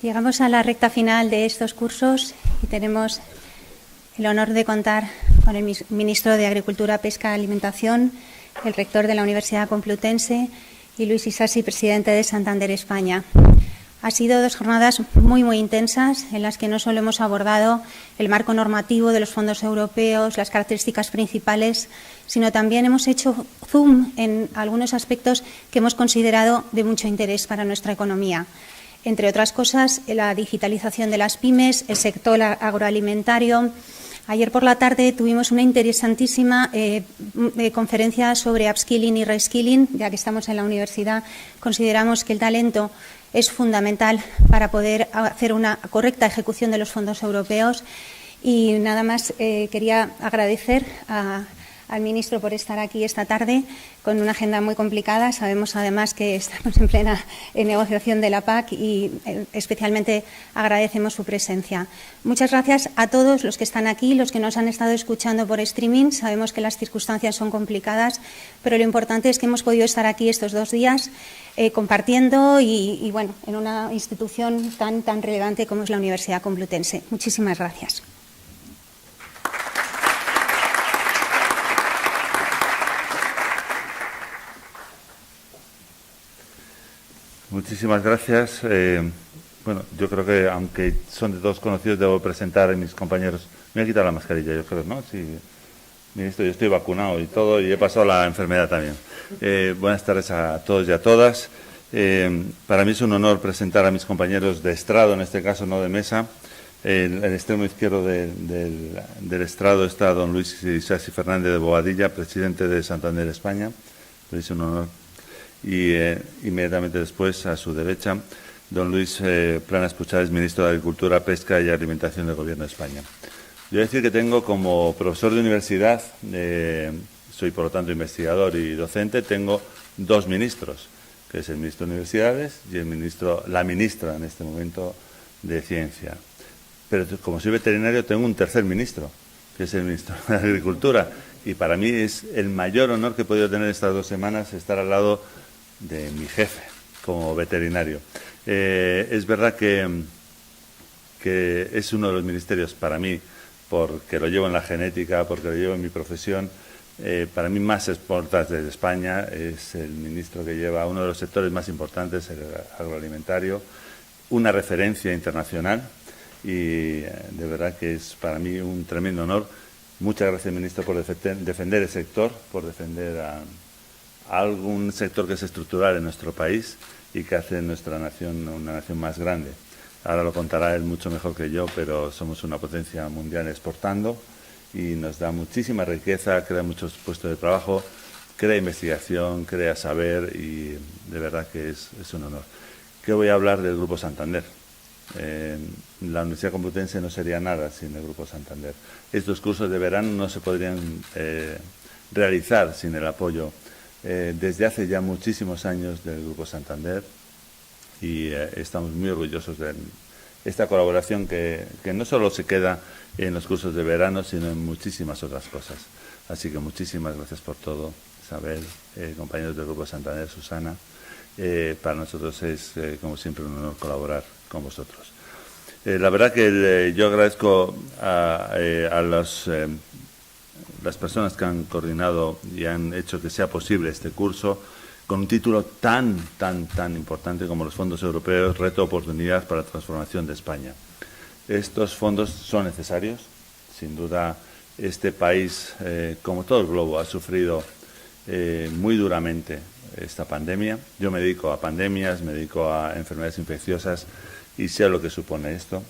Llegamos a la recta final de estos cursos y tenemos el honor de contar con el ministro de Agricultura, Pesca y Alimentación, el rector de la Universidad Complutense y Luis Isasi, presidente de Santander España. Ha sido 2 jornadas muy intensas en las que no solo hemos abordado el marco normativo de los fondos europeos, las características principales, sino también hemos hecho zoom en algunos aspectos que hemos considerado de mucho interés para nuestra economía. Entre otras cosas, la digitalización de las pymes, el sector agroalimentario. Ayer por la tarde tuvimos una interesantísima conferencia sobre upskilling y reskilling. Ya que estamos en la universidad, consideramos que el talento es fundamental para poder hacer una correcta ejecución de los fondos europeos. Y nada más, quería agradecer al ministro por estar aquí esta tarde con una agenda muy complicada. Sabemos además que estamos en plena negociación de la PAC y especialmente agradecemos su presencia. Muchas gracias a todos los que están aquí, los que nos han estado escuchando por streaming. Sabemos que las circunstancias son complicadas, pero lo importante es que hemos podido estar aquí estos 2 días compartiendo y bueno, en una institución tan relevante como es la Universidad Complutense. Muchísimas gracias. Muchísimas gracias. Bueno, yo creo que, aunque son de todos conocidos, debo presentar a mis compañeros. Me voy a quitar la mascarilla, yo creo, ¿no? Sí, ministro, yo estoy vacunado y todo, y he pasado la enfermedad también. Buenas tardes a todos y a todas. Para mí es un honor presentar a mis compañeros de estrado, en este caso no de mesa. En el extremo izquierdo del estrado está don Luis Isasi Fernández de Bobadilla, presidente de Santander España. Es un honor. Y inmediatamente después, a su derecha, don Luis Planas Puchades, ministro de Agricultura, Pesca y Alimentación del Gobierno de España. Yo voy a decir que tengo, como profesor de universidad, soy por lo tanto investigador y docente, tengo 2 ministros, que es el ministro de Universidades y la ministra en este momento de Ciencia. Pero como soy veterinario tengo un tercer ministro, que es el ministro de Agricultura, y para mí es el mayor honor que he podido tener estas 2 semanas, estar al lado de mi jefe como veterinario. Es verdad que es uno de los ministerios para mí, porque lo llevo en la genética, porque lo llevo en mi profesión, para mí más importante de España. Es el ministro que lleva uno de los sectores más importantes, el agroalimentario, una referencia internacional, y de verdad que es para mí un tremendo honor. Muchas gracias, ministro, por defender el sector, por defender a algún sector que es estructural en nuestro país y que hace nuestra nación una nación más grande. Ahora lo contará él mucho mejor que yo, pero somos una potencia mundial exportando y nos da muchísima riqueza, crea muchos puestos de trabajo, crea investigación, crea saber, y de verdad que es un honor. ¿Qué voy a hablar del Grupo Santander? La Universidad Complutense no sería nada sin el Grupo Santander. Estos cursos de verano no se podrían realizar sin el apoyo desde hace ya muchísimos años del Grupo Santander, y estamos muy orgullosos de esta colaboración que no solo se queda en los cursos de verano, sino en muchísimas otras cosas. Así que muchísimas gracias por todo, Isabel, compañeros del Grupo Santander, Susana. Para nosotros es, como siempre, un honor colaborar con vosotros. La verdad que yo agradezco a las personas que han coordinado y han hecho que sea posible este curso, con un título tan importante como los fondos europeos, reto, oportunidad para la transformación de España. Estos fondos son necesarios. Sin duda, este país, como todo el globo, ha sufrido muy duramente esta pandemia. Yo me dedico a pandemias, me dedico a enfermedades infecciosas y sé lo que supone esto.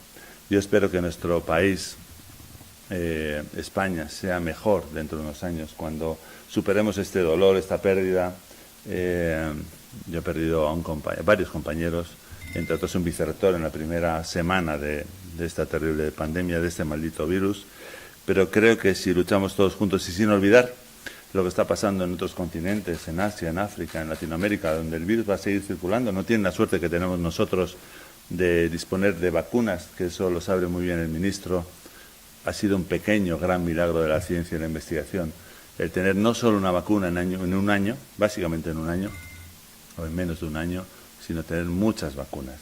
Yo espero que nuestro país, España, sea mejor dentro de unos años, cuando superemos este dolor, esta pérdida. Yo he perdido a varios compañeros, entre otros un vicerrector en la primera semana de esta terrible pandemia, de este maldito virus, pero creo que si luchamos todos juntos y sin olvidar lo que está pasando en otros continentes, en Asia, en África, en Latinoamérica, donde el virus va a seguir circulando, no tienen la suerte que tenemos nosotros de disponer de vacunas, que eso lo sabe muy bien el ministro. Ha sido un pequeño, gran milagro de la ciencia y la investigación el tener no solo una vacuna en un año, básicamente en un año, o en menos de un año, sino tener muchas vacunas.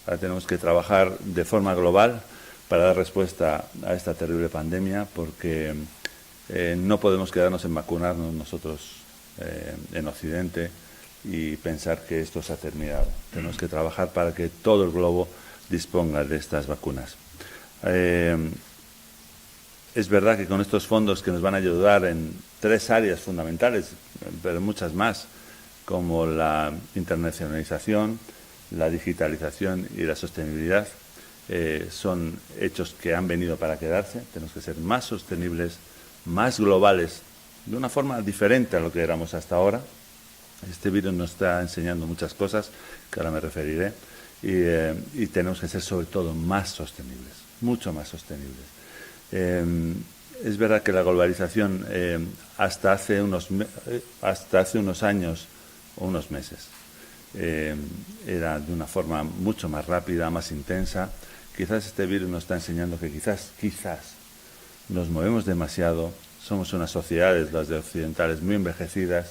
Ahora tenemos que trabajar de forma global para dar respuesta a esta terrible pandemia, porque no podemos quedarnos en vacunarnos nosotros en Occidente y pensar que esto se ha terminado. Tenemos que trabajar para que todo el globo disponga de estas vacunas. Es verdad que con estos fondos que nos van a ayudar en 3 áreas fundamentales, pero muchas más, como la internacionalización, la digitalización y la sostenibilidad, son hechos que han venido para quedarse. Tenemos que ser más sostenibles, más globales, de una forma diferente a lo que éramos hasta ahora. Este virus nos está enseñando muchas cosas, que ahora me referiré, y tenemos que ser sobre todo más sostenibles, mucho más sostenibles. Es verdad que la globalización hasta hace unos años o unos meses era de una forma mucho más rápida, más intensa. Quizás este virus nos está enseñando que quizás nos movemos demasiado, somos unas sociedades, las de occidentales, muy envejecidas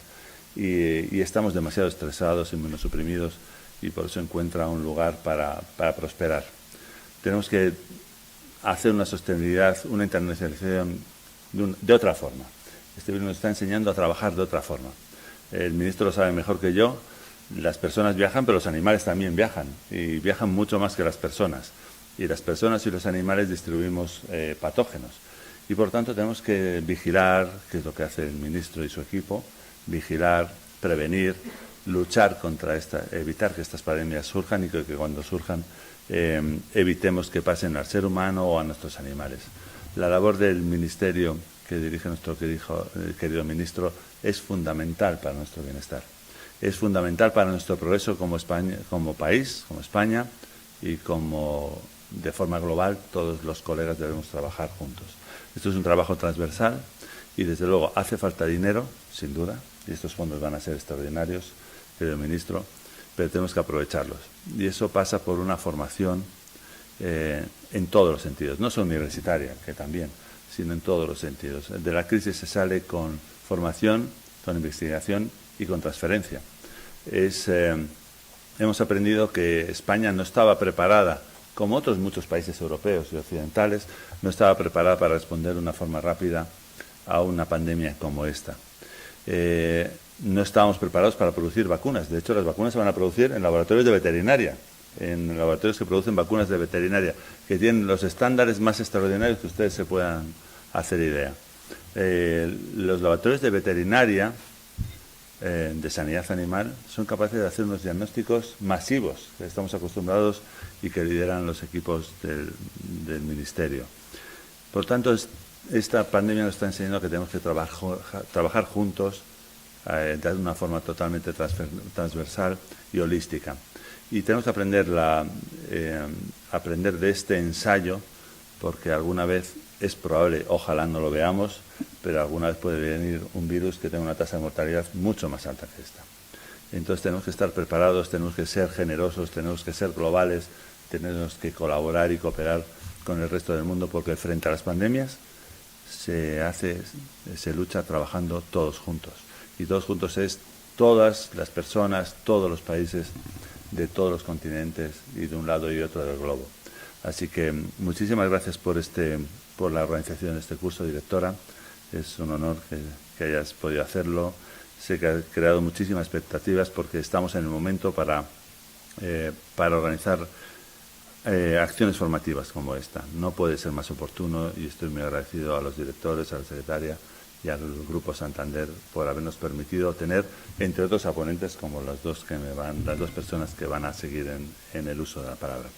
y estamos demasiado estresados, inmunosuprimidos, y por eso encuentra un lugar para prosperar. Tenemos que hacer una sostenibilidad, una internacionalización de otra forma. Este virus nos está enseñando a trabajar de otra forma. El ministro lo sabe mejor que yo. Las personas viajan, pero los animales también viajan, y viajan mucho más que las personas. Y las personas y los animales distribuimos patógenos. Y por tanto tenemos que vigilar, que es lo que hace el ministro y su equipo, vigilar, prevenir, luchar contra evitar que estas pandemias surjan y que cuando surjan evitemos que pasen al ser humano o a nuestros animales. La labor del ministerio que dirige nuestro querido ministro es fundamental para nuestro bienestar. Es fundamental para nuestro progreso como España, como país, como España, y como de forma global todos los colegas debemos trabajar juntos. Esto es un trabajo transversal y desde luego hace falta dinero, sin duda, y estos fondos van a ser extraordinarios, querido ministro, pero tenemos que aprovecharlos. Y eso pasa por una formación en todos los sentidos, no solo universitaria, que también, sino en todos los sentidos. De la crisis se sale con formación, con investigación y con transferencia. Hemos aprendido que España no estaba preparada, como otros muchos países europeos y occidentales, no estaba preparada para responder de una forma rápida a una pandemia como esta. No estábamos preparados para producir vacunas. De hecho, las vacunas se van a producir en laboratorios de veterinaria, en laboratorios que producen vacunas de veterinaria, que tienen los estándares más extraordinarios que ustedes se puedan hacer idea. Los laboratorios de veterinaria, de sanidad animal, son capaces de hacer unos diagnósticos masivos, que estamos acostumbrados y que lideran los equipos del Ministerio. Por tanto, esta pandemia nos está enseñando que tenemos que trabajar juntos de una forma totalmente transversal y holística. Y tenemos que aprender de este ensayo, porque alguna vez es probable, ojalá no lo veamos, pero alguna vez puede venir un virus que tenga una tasa de mortalidad mucho más alta que esta. Entonces tenemos que estar preparados, tenemos que ser generosos, tenemos que ser globales, tenemos que colaborar y cooperar con el resto del mundo, porque frente a las pandemias se lucha trabajando todos juntos. Y todos juntos es todas las personas, todos los países de todos los continentes y de un lado y otro del globo. Así que muchísimas gracias por la organización de este curso, directora. Es un honor que hayas podido hacerlo. Sé que ha creado muchísimas expectativas porque estamos en el momento para organizar acciones formativas como esta. No puede ser más oportuno y estoy muy agradecido a los directores, a la secretaria y al Grupo Santander por habernos permitido tener, entre otros, a ponentes como las dos personas que van a seguir en el uso de la palabra.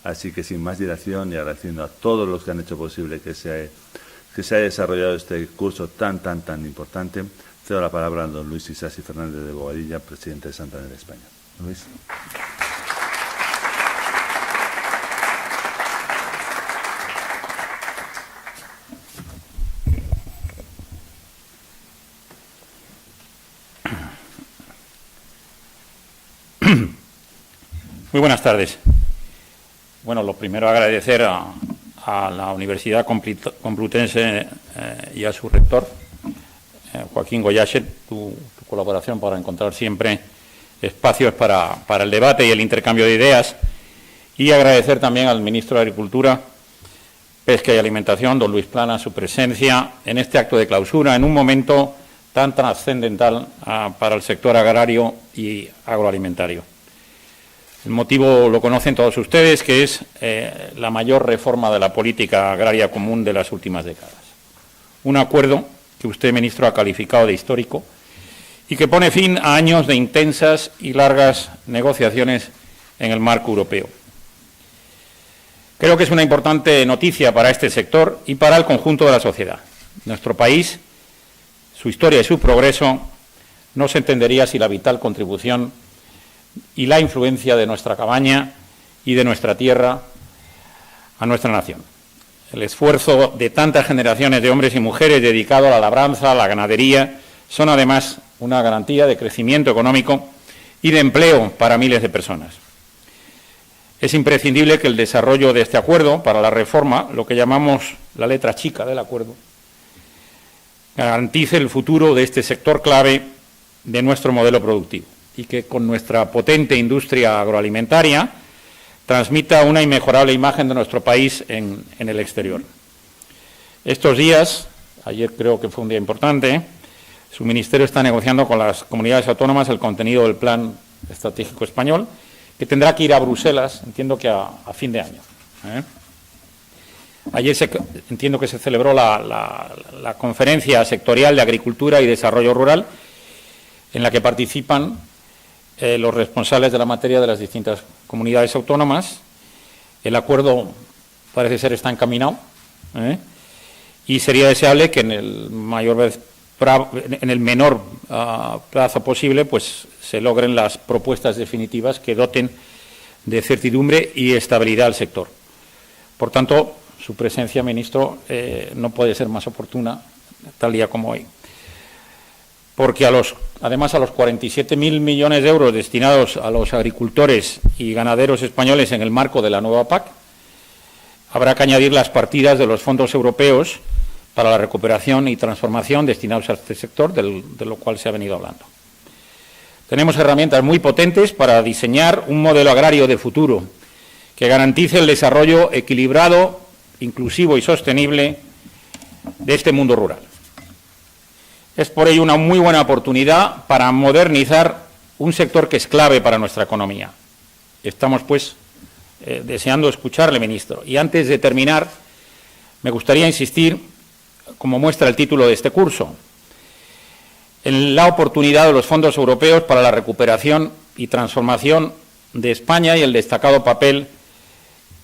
Así que sin más dilación y agradeciendo a todos los que han hecho posible que se haya desarrollado este curso tan importante, cedo la palabra a don Luis Isasi Fernández de Bobadilla, presidente de Santander de España. Luis. Muy buenas tardes. Bueno, lo primero agradecer a la Universidad Complutense y a su rector, Joaquín Goyaxet, tu colaboración para encontrar siempre espacios para el debate y el intercambio de ideas. y agradecer también al ministro de Agricultura, Pesca y Alimentación, don Luis Plana, su presencia en este acto de clausura, en un momento tan trascendental para el sector agrario y agroalimentario. El motivo lo conocen todos ustedes, que es la mayor reforma de la política agraria común de las últimas décadas. Un acuerdo que usted, ministro, ha calificado de histórico y que pone fin a años de intensas y largas negociaciones en el marco europeo. Creo que es una importante noticia para este sector y para el conjunto de la sociedad. Nuestro país, su historia y su progreso no se entendería sin la vital contribución y la influencia de nuestra cabaña y de nuestra tierra a nuestra nación. El esfuerzo de tantas generaciones de hombres y mujeres dedicado a la labranza, a la ganadería, son además una garantía de crecimiento económico y de empleo para miles de personas. Es imprescindible que el desarrollo de este acuerdo para la reforma, lo que llamamos la letra chica del acuerdo, garantice el futuro de este sector clave de nuestro modelo productivo y que con nuestra potente industria agroalimentaria transmita una inmejorable imagen de nuestro país en el exterior. Estos días, ayer creo que fue un día importante, su ministerio está negociando con las comunidades autónomas el contenido del Plan Estratégico Español, que tendrá que ir a Bruselas, entiendo que a fin de año. Ayer entiendo que se celebró la conferencia sectorial de Agricultura y Desarrollo Rural, en la que participan los responsables de la materia de las distintas comunidades autónomas. El acuerdo parece ser está encaminado y sería deseable que en el menor plazo posible pues se logren las propuestas definitivas que doten de certidumbre y estabilidad al sector. Por tanto, su presencia, ministro, no puede ser más oportuna tal día como hoy. Porque además a los 47.000 millones de euros destinados a los agricultores y ganaderos españoles en el marco de la nueva PAC, habrá que añadir las partidas de los fondos europeos para la recuperación y transformación destinados a este sector, de lo cual se ha venido hablando. Tenemos herramientas muy potentes para diseñar un modelo agrario de futuro que garantice el desarrollo equilibrado, inclusivo y sostenible de este mundo rural. Es por ello una muy buena oportunidad para modernizar un sector que es clave para nuestra economía. Estamos, pues, deseando escucharle, ministro. Y antes de terminar, me gustaría insistir, como muestra el título de este curso, en la oportunidad de los fondos europeos para la recuperación y transformación de España y el destacado papel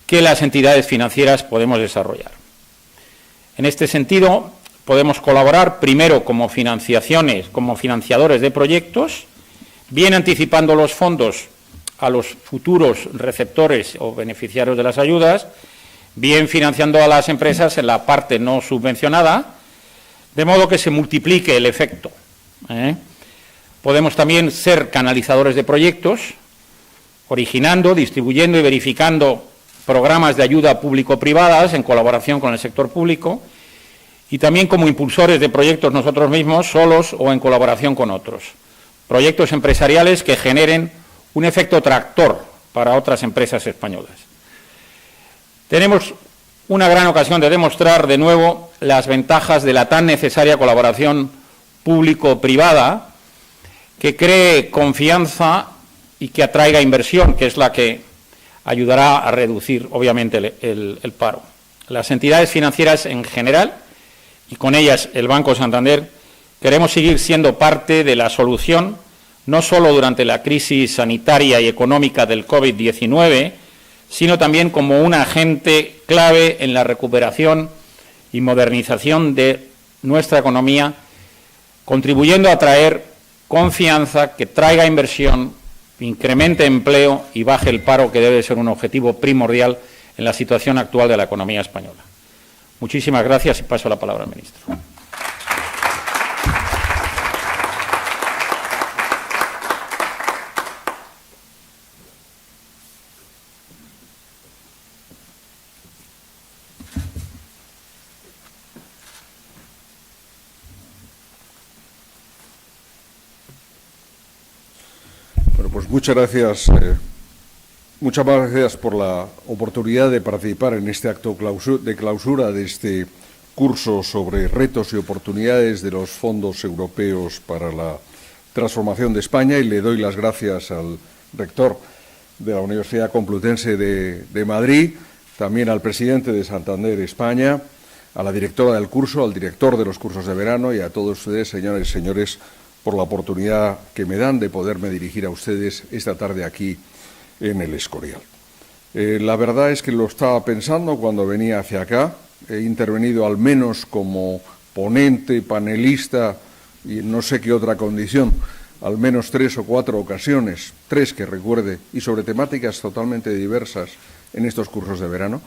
que las entidades financieras podemos desarrollar. En este sentido, podemos colaborar primero como financiadores de proyectos, bien anticipando los fondos a los futuros receptores o beneficiarios de las ayudas, bien financiando a las empresas en la parte no subvencionada, de modo que se multiplique el efecto. Podemos también ser canalizadores de proyectos, originando, distribuyendo y verificando programas de ayuda público-privadas en colaboración con el sector público, y también como impulsores de proyectos nosotros mismos, solos o en colaboración con otros. Proyectos empresariales que generen un efecto tractor para otras empresas españolas. Tenemos una gran ocasión de demostrar de nuevo las ventajas de la tan necesaria colaboración público-privada que cree confianza y que atraiga inversión, que es la que ayudará a reducir, obviamente, el paro. Las entidades financieras en general, y con ellas el Banco Santander, queremos seguir siendo parte de la solución, no solo durante la crisis sanitaria y económica del COVID-19, sino también como un agente clave en la recuperación y modernización de nuestra economía, contribuyendo a atraer confianza, que traiga inversión, incremente empleo y baje el paro, que debe ser un objetivo primordial en la situación actual de la economía española. Muchísimas gracias y paso la palabra al ministro. Bueno, pues muchas gracias, muchas gracias por la oportunidad de participar en este acto de clausura de este curso sobre retos y oportunidades de los fondos europeos para la transformación de España, y le doy las gracias al rector de la Universidad Complutense de Madrid, también al presidente de Santander España, a la directora del curso, al director de los cursos de verano y a todos ustedes, señoras y señores, por la oportunidad que me dan de poderme dirigir a ustedes esta tarde aquí en el Escorial. La verdad es que lo estaba pensando cuando venía hacia acá. He intervenido al menos como ponente, panelista y no sé qué otra condición, al menos 3 o 4 ocasiones, 3 que recuerde, y sobre temáticas totalmente diversas en estos cursos de verano.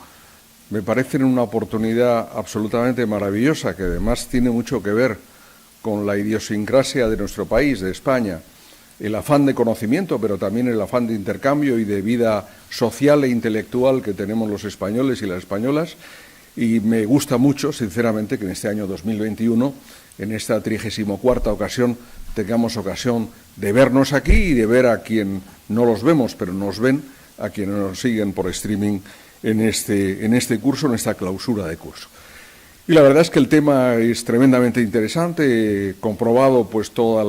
Me parecen una oportunidad absolutamente maravillosa, que además tiene mucho que ver con la idiosincrasia de nuestro país, de España, el afán de conocimiento, pero también el afán de intercambio y de vida social e intelectual que tenemos los españoles y las españolas. Y me gusta mucho, sinceramente, que en este año 2021, en esta 34ª ocasión, tengamos ocasión de vernos aquí y de ver a quien no los vemos, pero nos ven, a quienes nos siguen por streaming en este curso, en esta clausura de curso. Y la verdad es que el tema es tremendamente interesante. He comprobado pues todas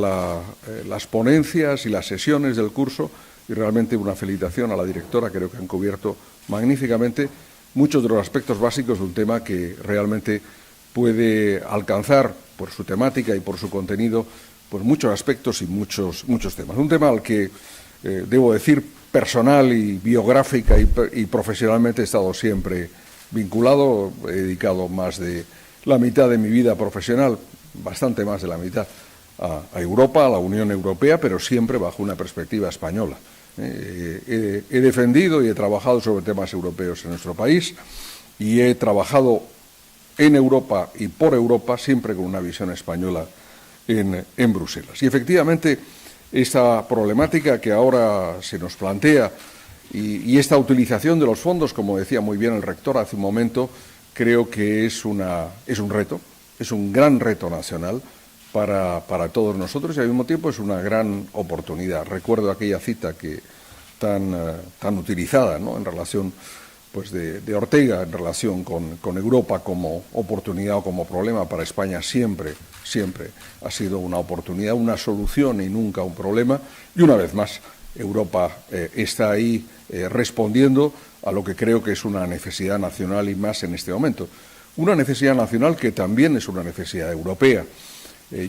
las ponencias y las sesiones del curso, y realmente una felicitación a la directora. Creo que han cubierto magníficamente muchos de los aspectos básicos de un tema que realmente puede alcanzar, por su temática y por su contenido, pues muchos aspectos y muchos temas. Un tema al que, debo decir, personal y biográfica y profesionalmente he estado siempre vinculado. He dedicado más de la mitad de mi vida profesional, bastante más de la mitad, a Europa, a la Unión Europea, pero siempre bajo una perspectiva española. He defendido y he trabajado sobre temas europeos en nuestro país, y he trabajado en Europa y por Europa, siempre con una visión española en Bruselas. Y efectivamente, esta problemática que ahora se nos plantea y esta utilización de los fondos, como decía muy bien el rector hace un momento, creo que es un reto, es un gran reto nacional para todos nosotros, y al mismo tiempo es una gran oportunidad. Recuerdo aquella cita que tan utilizada, ¿no?, en relación pues de Ortega, en relación con Europa como oportunidad o como problema. Para España siempre ha sido una oportunidad, una solución y nunca un problema. Y una vez más, Europa está ahí respondiendo a lo que creo que es una necesidad nacional, y más en este momento. Una necesidad nacional que también es una necesidad europea.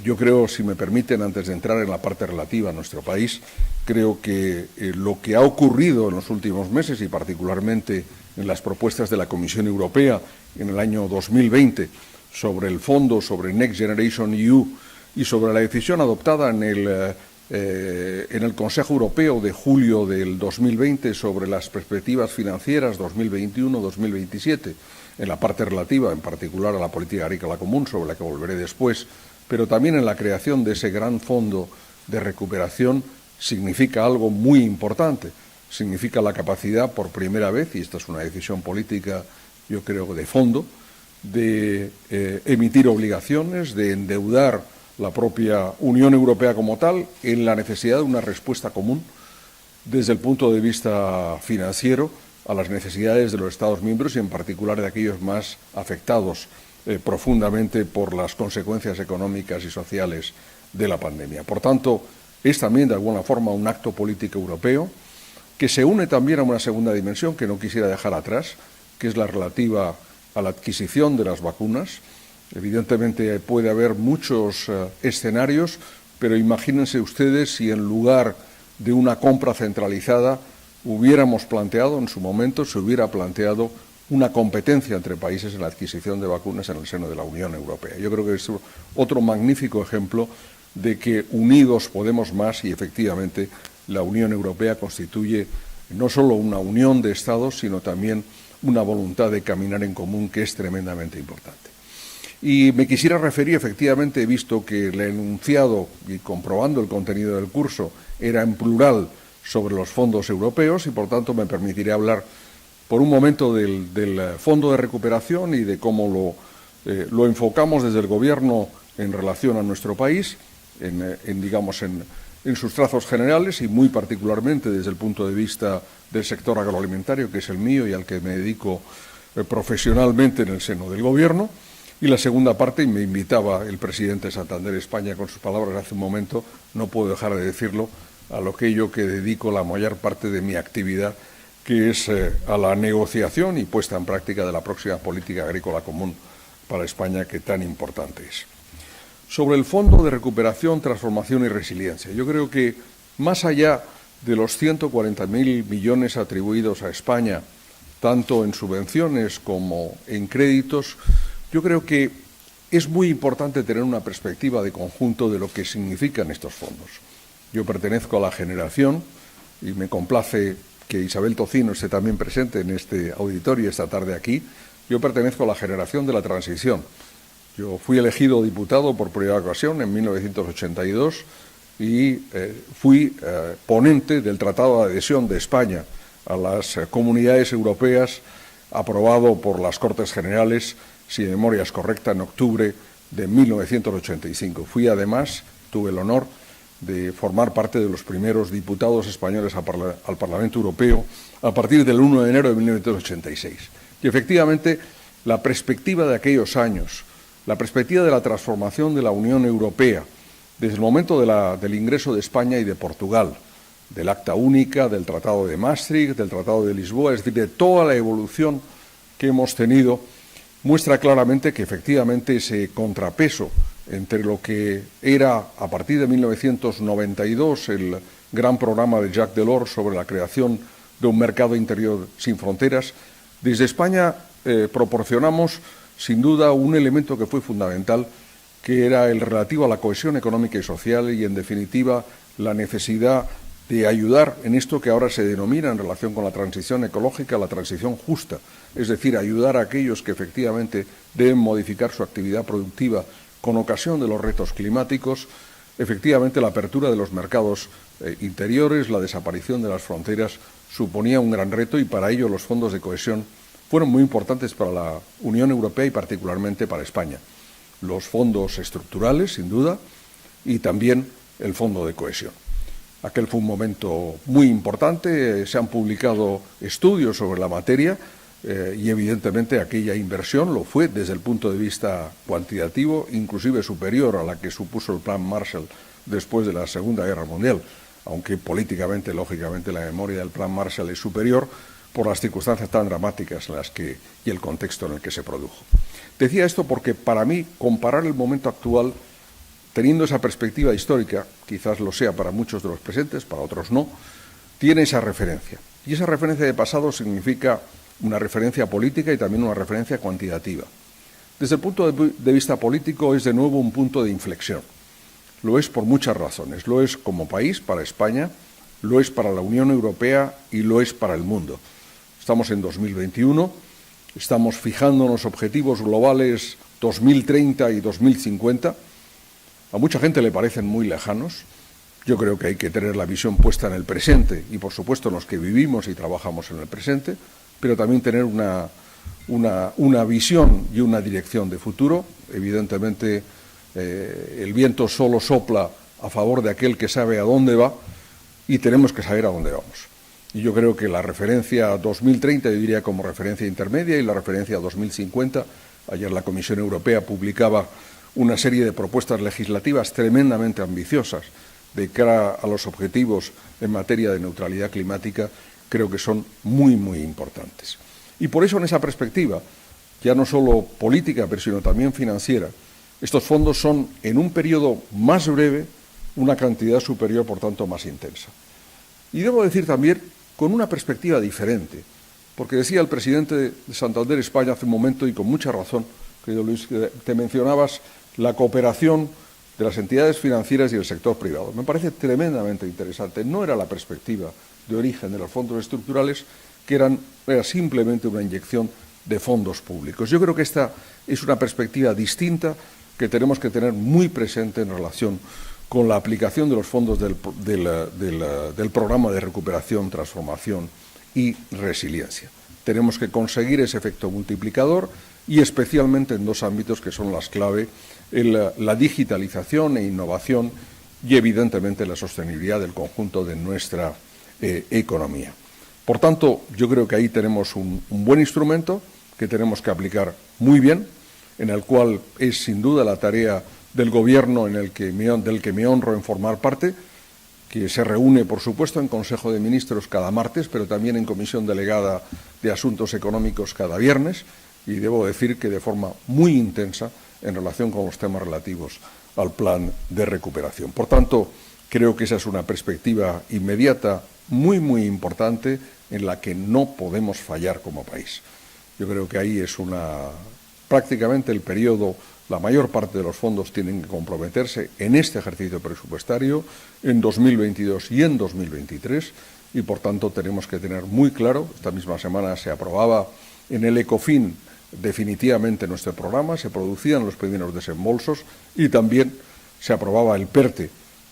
Yo creo, si me permiten, antes de entrar en la parte relativa a nuestro país, creo que lo que ha ocurrido en los últimos meses, y particularmente en las propuestas de la Comisión Europea en el año 2020 sobre el fondo, sobre Next Generation EU, y sobre la decisión adoptada en el Consejo Europeo de julio del 2020 sobre las perspectivas financieras 2021-2027, en la parte relativa, en particular, a la política agrícola común, sobre la que volveré después, pero también en la creación de ese gran fondo de recuperación, significa algo muy importante. Significa la capacidad, por primera vez, y esta es una decisión política, yo creo, de fondo, de emitir obligaciones, de endeudar la propia Unión Europea como tal, en la necesidad de una respuesta común desde el punto de vista financiero a las necesidades de los Estados miembros, y en particular de aquellos más afectados profundamente por las consecuencias económicas y sociales de la pandemia. Por tanto, es también de alguna forma un acto político europeo que se une también a una segunda dimensión que no quisiera dejar atrás, que es la relativa a la adquisición de las vacunas. Evidentemente puede haber muchos escenarios, pero imagínense ustedes si en lugar de una compra centralizada hubiéramos planteado, en su momento se hubiera planteado una competencia entre países en la adquisición de vacunas en el seno de la Unión Europea. Yo creo que es otro magnífico ejemplo de que unidos podemos más, y efectivamente la Unión Europea constituye no solo una unión de Estados, sino también una voluntad de caminar en común que es tremendamente importante. Y me quisiera referir, efectivamente, he visto que el enunciado, y comprobando el contenido del curso, era en plural sobre los fondos europeos, y por tanto me permitiré hablar por un momento del Fondo de Recuperación y de cómo lo enfocamos desde el Gobierno en relación a nuestro país, en en sus trazos generales y muy particularmente desde el punto de vista del sector agroalimentario, que es el mío y al que me dedico profesionalmente en el seno del Gobierno. Y la segunda parte, y me invitaba el presidente de Santander España con sus palabras hace un momento, no puedo dejar de decirlo, a lo que yo que dedico la mayor parte de mi actividad, que es a la negociación y puesta en práctica de la próxima política agrícola común para España, que tan importante es. Sobre el Fondo de Recuperación, Transformación y Resiliencia, yo creo que más allá de los 140.000 millones atribuidos a España, tanto en subvenciones como en créditos, yo creo que es muy importante tener una perspectiva de conjunto de lo que significan estos fondos. Yo pertenezco a la generación, y me complace que Isabel Tocino esté también presente en este auditorio esta tarde aquí, yo pertenezco a la generación de la transición. Yo fui elegido diputado por primera ocasión en 1982 y fui ponente del Tratado de Adhesión de España a las comunidades europeas, aprobado por las Cortes Generales, si mi memoria es correcta, en octubre de 1985. Fui, además, tuve el honor de formar parte de los primeros diputados españoles al Parlamento Europeo a partir del 1 de enero de 1986. Y, efectivamente, la perspectiva de aquellos años, la perspectiva de la transformación de la Unión Europea, desde el momento del ingreso de España y de Portugal, del Acta Única, del Tratado de Maastricht, del Tratado de Lisboa, es decir, de toda la evolución que hemos tenido, muestra claramente que efectivamente ese contrapeso entre lo que era a partir de 1992 el gran programa de Jacques Delors sobre la creación de un mercado interior sin fronteras, desde España proporcionamos sin duda un elemento que fue fundamental, que era el relativo a la cohesión económica y social y, en definitiva, la necesidad de ayudar en esto que ahora se denomina, en relación con la transición ecológica, la transición justa, es decir, ayudar a aquellos que efectivamente deben modificar su actividad productiva con ocasión de los retos climáticos. Efectivamente, la apertura de los mercados interiores, la desaparición de las fronteras suponía un gran reto y para ello los fondos de cohesión fueron muy importantes para la Unión Europea y particularmente para España. Los fondos estructurales, sin duda, y también el fondo de cohesión. Aquel fue un momento muy importante, se han publicado estudios sobre la materia y evidentemente aquella inversión lo fue desde el punto de vista cuantitativo, inclusive superior a la que supuso el Plan Marshall después de la Segunda Guerra Mundial, aunque políticamente, lógicamente, la memoria del Plan Marshall es superior por las circunstancias tan dramáticas en las que, y el contexto en el que se produjo. Decía esto porque para mí comparar el momento actual teniendo esa perspectiva histórica, quizás lo sea para muchos de los presentes, para otros no, tiene esa referencia. Y esa referencia de pasado significa una referencia política y también una referencia cuantitativa. Desde el punto de vista político es de nuevo un punto de inflexión. Lo es por muchas razones. Lo es como país, para España, lo es para la Unión Europea y lo es para el mundo. Estamos en 2021, estamos fijándonos objetivos globales 2030 y 2050. A mucha gente le parecen muy lejanos. Yo creo que hay que tener la visión puesta en el presente y, por supuesto, en los que vivimos y trabajamos en el presente, pero también tener una visión y una dirección de futuro. Evidentemente, el viento solo sopla a favor de aquel que sabe a dónde va y tenemos que saber a dónde vamos. Y yo creo que la referencia a 2030, yo diría como referencia intermedia, y la referencia a 2050, ayer la Comisión Europea publicaba una serie de propuestas legislativas tremendamente ambiciosas de cara a los objetivos en materia de neutralidad climática, creo que son muy, muy importantes. Y por eso, en esa perspectiva, ya no solo política, pero sino también financiera, estos fondos son, en un periodo más breve, una cantidad superior, por tanto, más intensa. Y debo decir también, con una perspectiva diferente, porque decía el presidente de Santander España hace un momento, y con mucha razón, querido Luis, que te mencionabas la cooperación de las entidades financieras y el sector privado. Me parece tremendamente interesante. No era la perspectiva de origen de los fondos estructurales, que era simplemente una inyección de fondos públicos. Yo creo que esta es una perspectiva distinta que tenemos que tener muy presente en relación con la aplicación de los fondos del programa de recuperación, transformación y resiliencia. Tenemos que conseguir ese efecto multiplicador y especialmente en dos ámbitos que son las clave, la digitalización e innovación y, evidentemente, la sostenibilidad del conjunto de nuestra economía. Por tanto, yo creo que ahí tenemos un buen instrumento que tenemos que aplicar muy bien, en el cual es sin duda la tarea del Gobierno del que me honro en formar parte, que se reúne, por supuesto, en Consejo de Ministros cada martes, pero también en Comisión Delegada de Asuntos Económicos cada viernes, y debo decir que de forma muy intensa en relación con los temas relativos al plan de recuperación. Por tanto, creo que esa es una perspectiva inmediata muy, muy importante en la que no podemos fallar como país. Yo creo que ahí es prácticamente el periodo, la mayor parte de los fondos tienen que comprometerse en este ejercicio presupuestario, en 2022 y en 2023, y por tanto tenemos que tener muy claro, esta misma semana se aprobaba en el ECOFIN definitivamente nuestro programa, se producían los primeros desembolsos y también se aprobaba el PERTE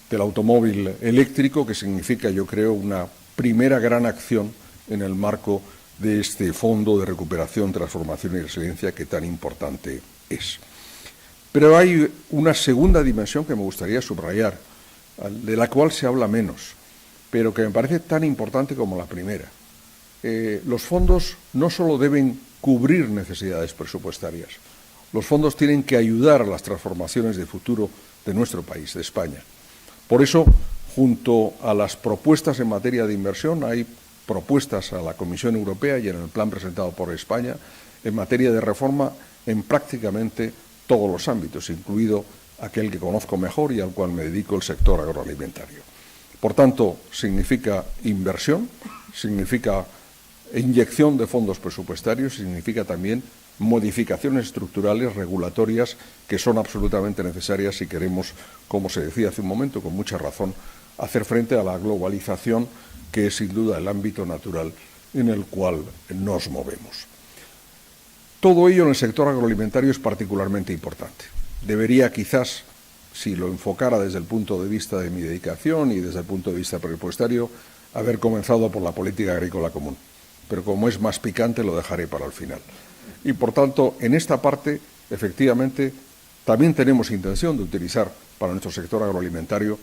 del automóvil eléctrico, que significa, yo creo, una primera gran acción en el marco de este Fondo de Recuperación, Transformación y Resiliencia que tan importante es. Pero hay una segunda dimensión que me gustaría subrayar, de la cual se habla menos, pero que me parece tan importante como la primera. Los fondos no solo deben cubrir necesidades presupuestarias, los fondos tienen que ayudar a las transformaciones de futuro de nuestro país, de España. Por eso, junto a las propuestas en materia de inversión, hay propuestas a la Comisión Europea y en el plan presentado por España en materia de reforma en prácticamente todos los ámbitos, incluido aquel que conozco mejor y al cual me dedico, el sector agroalimentario. Por tanto, significa inversión, significa inyección de fondos presupuestarios, significa también modificaciones estructurales, regulatorias, que son absolutamente necesarias si queremos, como se decía hace un momento, con mucha razón, hacer frente a la globalización, que es sin duda el ámbito natural en el cual nos movemos. Todo ello en el sector agroalimentario es particularmente importante. Debería quizás, si lo enfocara desde el punto de vista de mi dedicación y desde el punto de vista presupuestario, haber comenzado por la política agrícola común. Pero como es más picante, lo dejaré para el final. Y, por tanto, en esta parte, efectivamente, también tenemos intención de utilizar para nuestro sector agroalimentario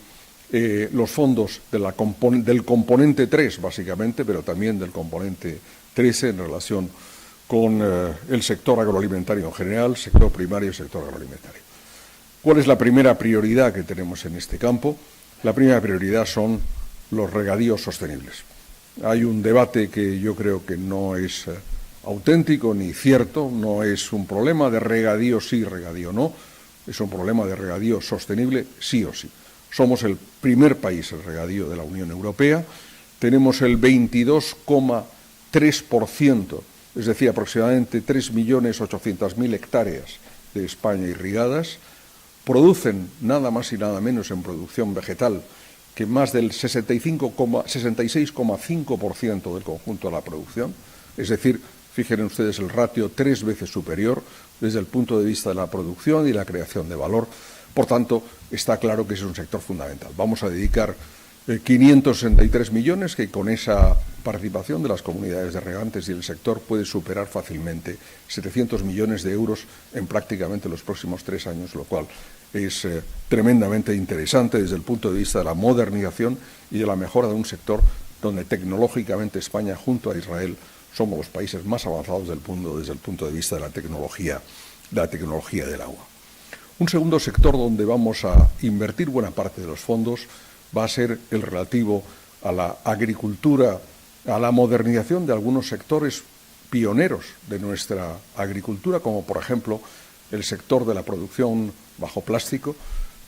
los fondos del componente 3, básicamente, pero también del componente 13 en relación con el sector agroalimentario en general, sector primario y sector agroalimentario. ¿Cuál es la primera prioridad que tenemos en este campo? La primera prioridad son los regadíos sostenibles. Hay un debate que yo creo que no es auténtico ni cierto, no es un problema de regadío sí, regadío no, es un problema de regadío sostenible sí o sí. Somos el primer país en regadío de la Unión Europea, tenemos el 22,3%, es decir, aproximadamente 3.800.000 hectáreas de España irrigadas, producen nada más y nada menos en producción vegetal que más del 66,5% del conjunto de la producción, es decir, fíjense ustedes el ratio 3 veces superior desde el punto de vista de la producción y la creación de valor. Por tanto, está claro que es un sector fundamental. Vamos a dedicar 563 millones, que con esa participación de las comunidades de regantes y el sector puede superar fácilmente 700 millones de euros en prácticamente los próximos 3 años, lo cual es tremendamente interesante desde el punto de vista de la modernización y de la mejora de un sector donde tecnológicamente España, junto a Israel, somos los países más avanzados del mundo desde el punto de vista de la tecnología del agua. Un segundo sector donde vamos a invertir buena parte de los fondos va a ser el relativo a la agricultura, a la modernización de algunos sectores pioneros de nuestra agricultura, como por ejemplo el sector de la producción bajo plástico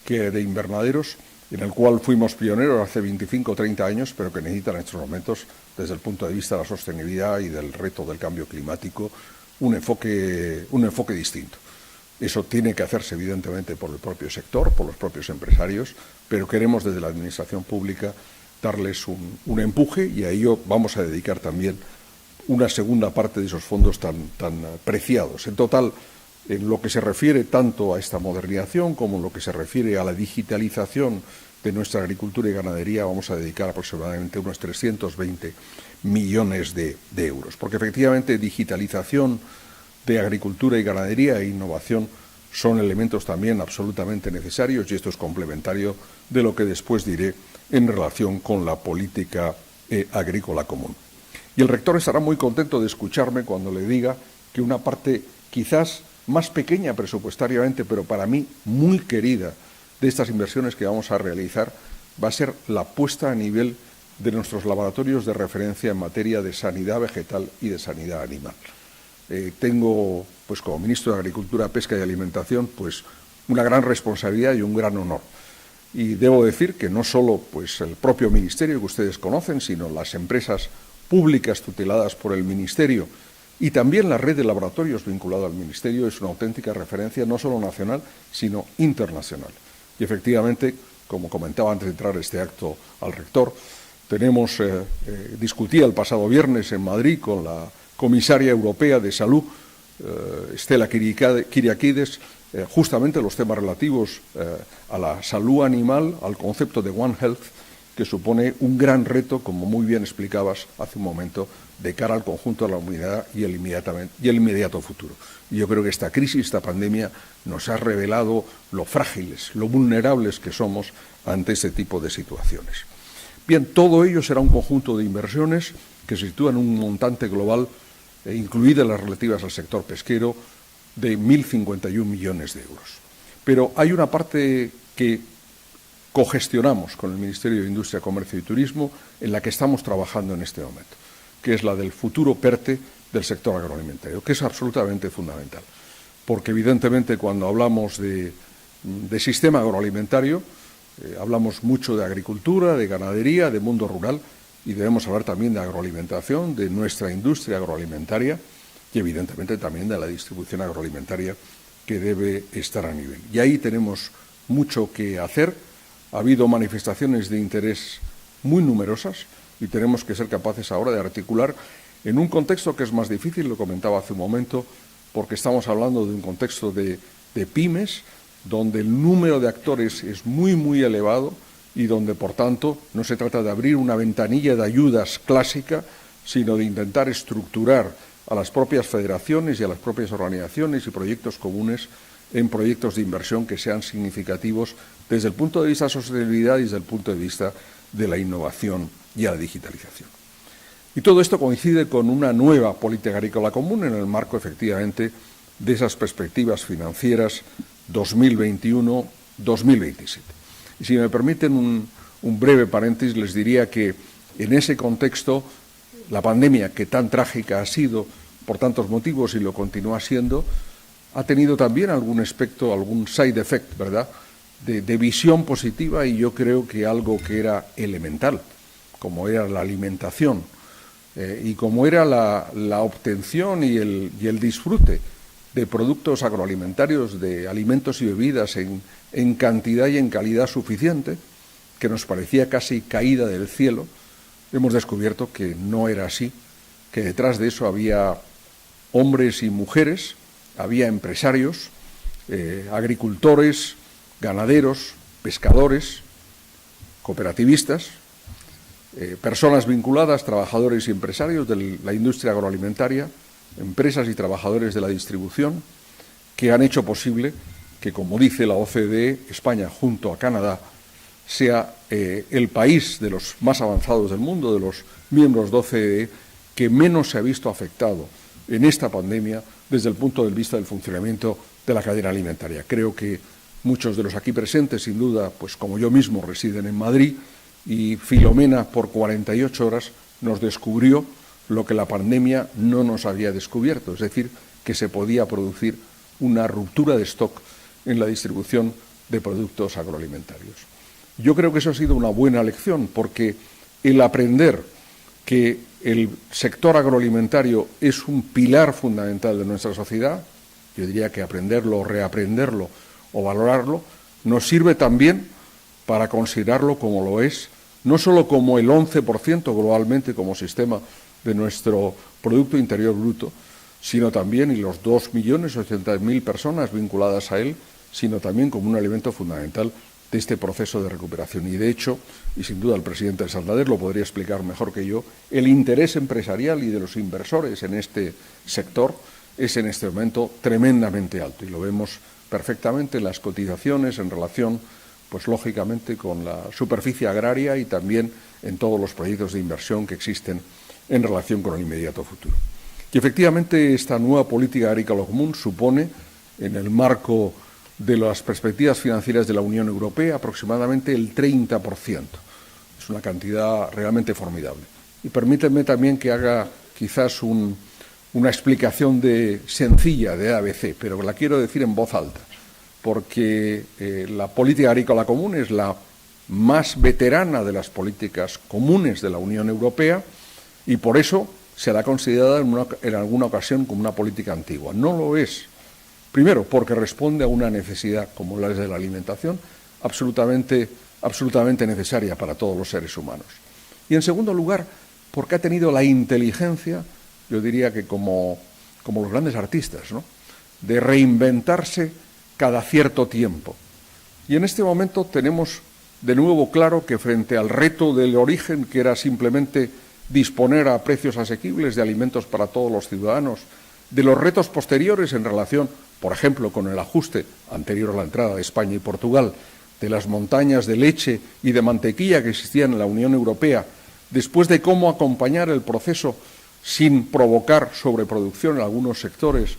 de invernaderos, en el cual fuimos pioneros hace 25 o 30 años, pero que necesitan en estos momentos, desde el punto de vista de la sostenibilidad y del reto del cambio climático, un enfoque distinto. Eso tiene que hacerse, evidentemente, por el propio sector, por los propios empresarios, pero queremos desde la Administración Pública darles un empuje y a ello vamos a dedicar también una segunda parte de esos fondos tan preciados. En total, en lo que se refiere tanto a esta modernización como en lo que se refiere a la digitalización de nuestra agricultura y ganadería, vamos a dedicar aproximadamente unos 320 millones de euros. Porque efectivamente digitalización de agricultura y ganadería e innovación son elementos también absolutamente necesarios, y esto es complementario de lo que después diré en relación con la política agrícola común. Y el rector estará muy contento de escucharme cuando le diga que una parte quizás más pequeña presupuestariamente, pero para mí muy querida, de estas inversiones que vamos a realizar va a ser la puesta a nivel de nuestros laboratorios de referencia en materia de sanidad vegetal y de sanidad animal. Tengo, pues como ministro de Agricultura, Pesca y Alimentación, pues una gran responsabilidad y un gran honor. Y debo decir que no solo pues, el propio ministerio que ustedes conocen, sino las empresas públicas tuteladas por el ministerio y también la red de laboratorios vinculada al ministerio es una auténtica referencia no solo nacional, sino internacional. Y efectivamente, como comentaba antes de entrar a este acto al rector, discutí el pasado viernes en Madrid con la comisaria europea de Salud, Stella Kyriakides, justamente los temas relativos a la salud animal, al concepto de One Health, que supone un gran reto, como muy bien explicabas hace un momento, de cara al conjunto de la humanidad y el inmediato futuro. Y yo creo que esta crisis, esta pandemia, nos ha revelado lo frágiles, lo vulnerables que somos ante este tipo de situaciones. Bien, todo ello será un conjunto de inversiones que se sitúan en un montante global, incluidas las relativas al sector pesquero, de 1.051 millones de euros. Pero hay una parte que cogestionamos con el Ministerio de Industria, Comercio y Turismo, en la que estamos trabajando en este momento, que es la del futuro PERTE del sector agroalimentario, que es absolutamente fundamental. Porque, evidentemente, cuando hablamos de sistema agroalimentario, hablamos mucho de agricultura, de ganadería, de mundo rural, y debemos hablar también de agroalimentación, de nuestra industria agroalimentaria y, evidentemente, también de la distribución agroalimentaria que debe estar a nivel. Y ahí tenemos mucho que hacer. Ha habido manifestaciones de interés muy numerosas y tenemos que ser capaces ahora de articular en un contexto que es más difícil, lo comentaba hace un momento, porque estamos hablando de un contexto de pymes, donde el número de actores es muy, muy elevado y donde, por tanto, no se trata de abrir una ventanilla de ayudas clásica, sino de intentar estructurar a las propias federaciones y a las propias organizaciones y proyectos comunes en proyectos de inversión que sean significativos desde el punto de vista de la sostenibilidad y desde el punto de vista de la innovación y la digitalización. Y todo esto coincide con una nueva política agrícola común en el marco, efectivamente, de esas perspectivas financieras 2021-2027. Y si me permiten un breve paréntesis, les diría que en ese contexto la pandemia, que tan trágica ha sido por tantos motivos y lo continúa siendo, ha tenido también algún aspecto, algún side effect, ¿verdad?, de visión positiva, y yo creo que algo que era elemental, como era la alimentación y como era la obtención y el disfrute de productos agroalimentarios, de alimentos y bebidas en cantidad y en calidad suficiente, que nos parecía casi caída del cielo, hemos descubierto que no era así, que detrás de eso había hombres y mujeres, había empresarios, agricultores, ganaderos, pescadores, cooperativistas, personas vinculadas, trabajadores y empresarios de la industria agroalimentaria, empresas y trabajadores de la distribución, que han hecho posible que, como dice la OCDE, España, junto a Canadá, sea el país de los más avanzados del mundo, de los miembros de OCDE, que menos se ha visto afectado en esta pandemia desde el punto de vista del funcionamiento de la cadena alimentaria. Creo que muchos de los aquí presentes, sin duda, pues como yo mismo, residen en Madrid, y Filomena, por 48 horas, nos descubrió lo que la pandemia no nos había descubierto, es decir, que se podía producir una ruptura de stock en la distribución de productos agroalimentarios. Yo creo que eso ha sido una buena lección, porque el aprender que el sector agroalimentario es un pilar fundamental de nuestra sociedad, yo diría que aprenderlo, reaprenderlo o valorarlo, nos sirve también para considerarlo como lo es, no solo como el 11% globalmente como sistema de nuestro Producto Interior Bruto, sino también, y los 2.080.000 personas vinculadas a él, sino también como un elemento fundamental de este proceso de recuperación. Y, de hecho, y sin duda el presidente de Santander lo podría explicar mejor que yo, el interés empresarial y de los inversores en este sector es en este momento tremendamente alto, y lo vemos perfectamente las cotizaciones en relación, pues lógicamente, con la superficie agraria y también en todos los proyectos de inversión que existen en relación con el inmediato futuro. Y efectivamente esta nueva política agrícola común supone, en el marco de las perspectivas financieras de la Unión Europea, aproximadamente el 30%. Es una cantidad realmente formidable. Y permítanme también que haga quizás una explicación sencilla de ABC, pero la quiero decir en voz alta, porque la política agrícola común es la más veterana de las políticas comunes de la Unión Europea y por eso se la ha considerado en alguna ocasión como una política antigua. No lo es. Primero, porque responde a una necesidad, como la de la alimentación, absolutamente necesaria para todos los seres humanos. Y en segundo lugar, porque ha tenido la inteligencia, yo diría que como los grandes artistas, ¿no?, de reinventarse cada cierto tiempo. Y en este momento tenemos de nuevo claro que frente al reto del origen, que era simplemente disponer a precios asequibles de alimentos para todos los ciudadanos, de los retos posteriores en relación, por ejemplo, con el ajuste anterior a la entrada de España y Portugal, de las montañas de leche y de mantequilla que existían en la Unión Europea, después de cómo acompañar el proceso sin provocar sobreproducción en algunos sectores,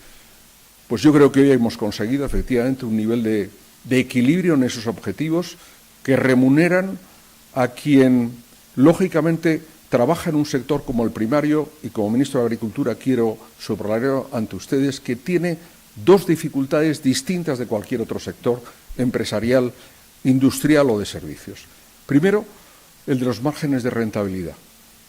pues yo creo que hoy hemos conseguido efectivamente un nivel de equilibrio en esos objetivos que remuneran a quien, lógicamente, trabaja en un sector como el primario, y como ministro de Agricultura quiero subrayar ante ustedes que tiene dos dificultades distintas de cualquier otro sector empresarial, industrial o de servicios. Primero, el de los márgenes de rentabilidad,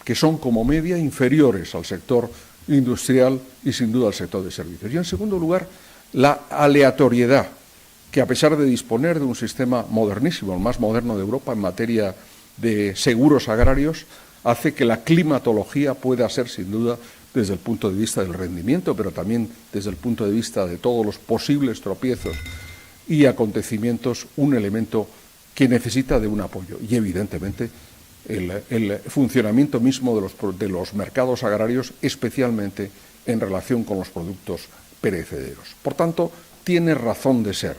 que son como media inferiores al sector industrial y sin duda al sector de servicios. Y en segundo lugar, la aleatoriedad, que a pesar de disponer de un sistema modernísimo, el más moderno de Europa en materia de seguros agrarios, hace que la climatología pueda ser sin duda desde el punto de vista del rendimiento, pero también desde el punto de vista de todos los posibles tropiezos y acontecimientos, un elemento que necesita de un apoyo. Y evidentemente el funcionamiento mismo de los mercados agrarios, especialmente en relación con los productos perecederos. Por tanto, tiene razón de ser.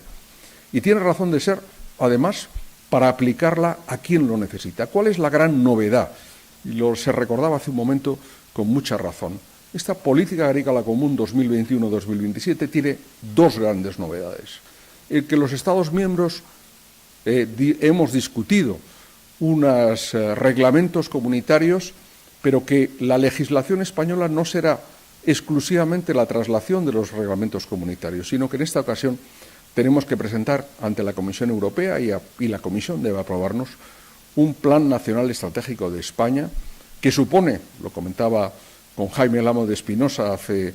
Y tiene razón de ser, además, para aplicarla a quien lo necesita. ¿Cuál es la gran novedad? Y se recordaba hace un momento con mucha razón. Esta política agrícola común 2021-2027 tiene dos grandes novedades. El que los Estados miembros hemos discutido unos reglamentos comunitarios, pero que la legislación española no será exclusivamente la traslación de los reglamentos comunitarios, sino que en esta ocasión tenemos que presentar ante la Comisión Europea y la Comisión debe aprobarnos un Plan Nacional Estratégico de España que supone, lo comentaba con Jaime Lamo de Espinosa hace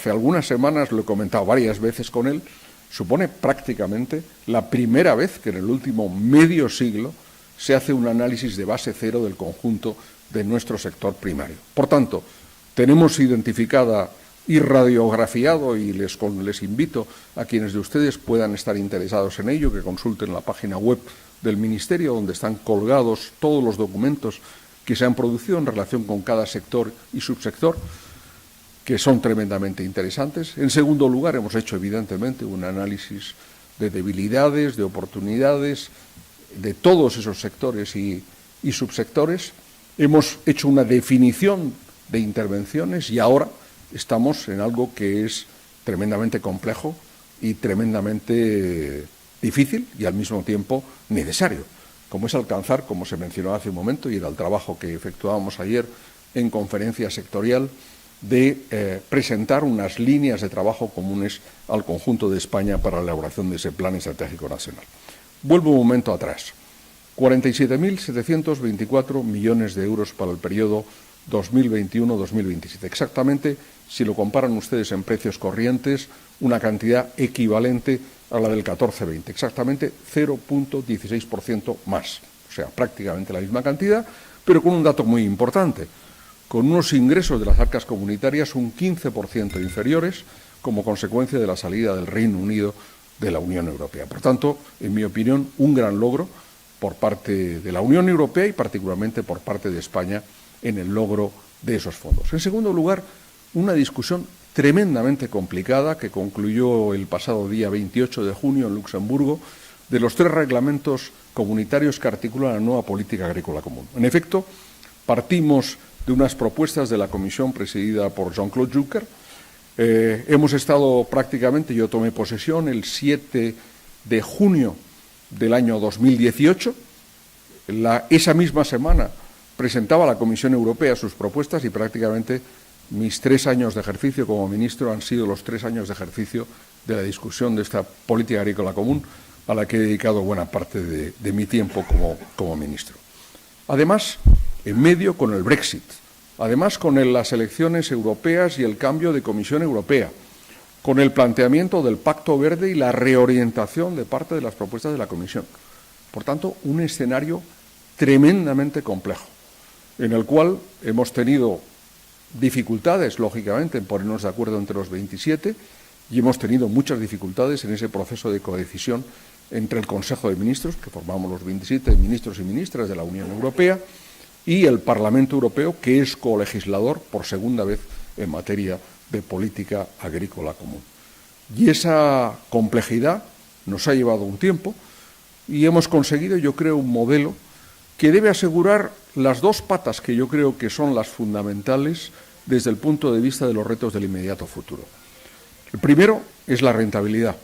algunas semanas, lo he comentado varias veces con él, supone prácticamente la primera vez que en el último medio siglo se hace un análisis de base cero del conjunto de nuestro sector primario. Por tanto, tenemos identificada y radiografiado, y les invito a quienes de ustedes puedan estar interesados en ello, que consulten la página web del Ministerio, donde están colgados todos los documentos que se han producido en relación con cada sector y subsector, que son tremendamente interesantes. En segundo lugar, hemos hecho evidentemente un análisis de debilidades, de oportunidades, de todos esos sectores y subsectores. Hemos hecho una definición de intervenciones y ahora estamos en algo que es tremendamente complejo y tremendamente difícil y al mismo tiempo necesario, como es alcanzar, como se mencionó hace un momento y era el trabajo que efectuábamos ayer en conferencia sectorial, de presentar unas líneas de trabajo comunes al conjunto de España para la elaboración de ese Plan Estratégico Nacional. Vuelvo un momento atrás. 47.724 millones de euros para el periodo 2021-2027. Exactamente, si lo comparan ustedes en precios corrientes, una cantidad equivalente a la del 14-20, exactamente 0,16% más. O sea, prácticamente la misma cantidad, pero con un dato muy importante, con unos ingresos de las arcas comunitarias un 15% inferiores como consecuencia de la salida del Reino Unido de la Unión Europea. Por tanto, en mi opinión, un gran logro por parte de la Unión Europea y particularmente por parte de España en el logro de esos fondos. En segundo lugar, una discusión tremendamente complicada que concluyó el pasado día 28 de junio en Luxemburgo, de los 3 reglamentos comunitarios que articulan la nueva política agrícola común. En efecto, partimos de unas propuestas de la Comisión presidida por Jean-Claude Juncker. Hemos estado prácticamente, yo tomé posesión el 7 de junio del año 2018. Esa misma semana presentaba la Comisión Europea sus propuestas y prácticamente mis 3 años de ejercicio como ministro han sido los 3 años de ejercicio de la discusión de esta política agrícola común, a la que he dedicado buena parte de mi tiempo como ministro. Además, en medio con el Brexit, además con las elecciones europeas y el cambio de Comisión Europea, con el planteamiento del Pacto Verde y la reorientación de parte de las propuestas de la Comisión. Por tanto, un escenario tremendamente complejo, en el cual hemos tenido dificultades, lógicamente, en ponernos de acuerdo entre los 27 y hemos tenido muchas dificultades en ese proceso de codecisión entre el Consejo de Ministros, que formamos los 27 ministros y ministras de la Unión Europea, y el Parlamento Europeo, que es colegislador por segunda vez en materia de política agrícola común. Y esa complejidad nos ha llevado un tiempo y hemos conseguido, yo creo, un modelo que debe asegurar las 2 patas que yo creo que son las fundamentales desde el punto de vista de los retos del inmediato futuro. El primero es la rentabilidad.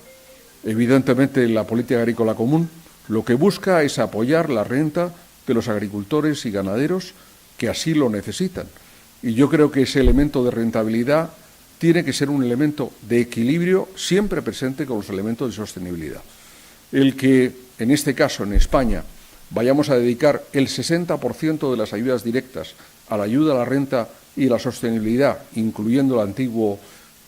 Evidentemente, la política agrícola común lo que busca es apoyar la renta de los agricultores y ganaderos que así lo necesitan. Y yo creo que ese elemento de rentabilidad tiene que ser un elemento de equilibrio siempre presente con los elementos de sostenibilidad. El que, en este caso, en España, vayamos a dedicar el 60% de las ayudas directas a la ayuda a la renta y la sostenibilidad, incluyendo la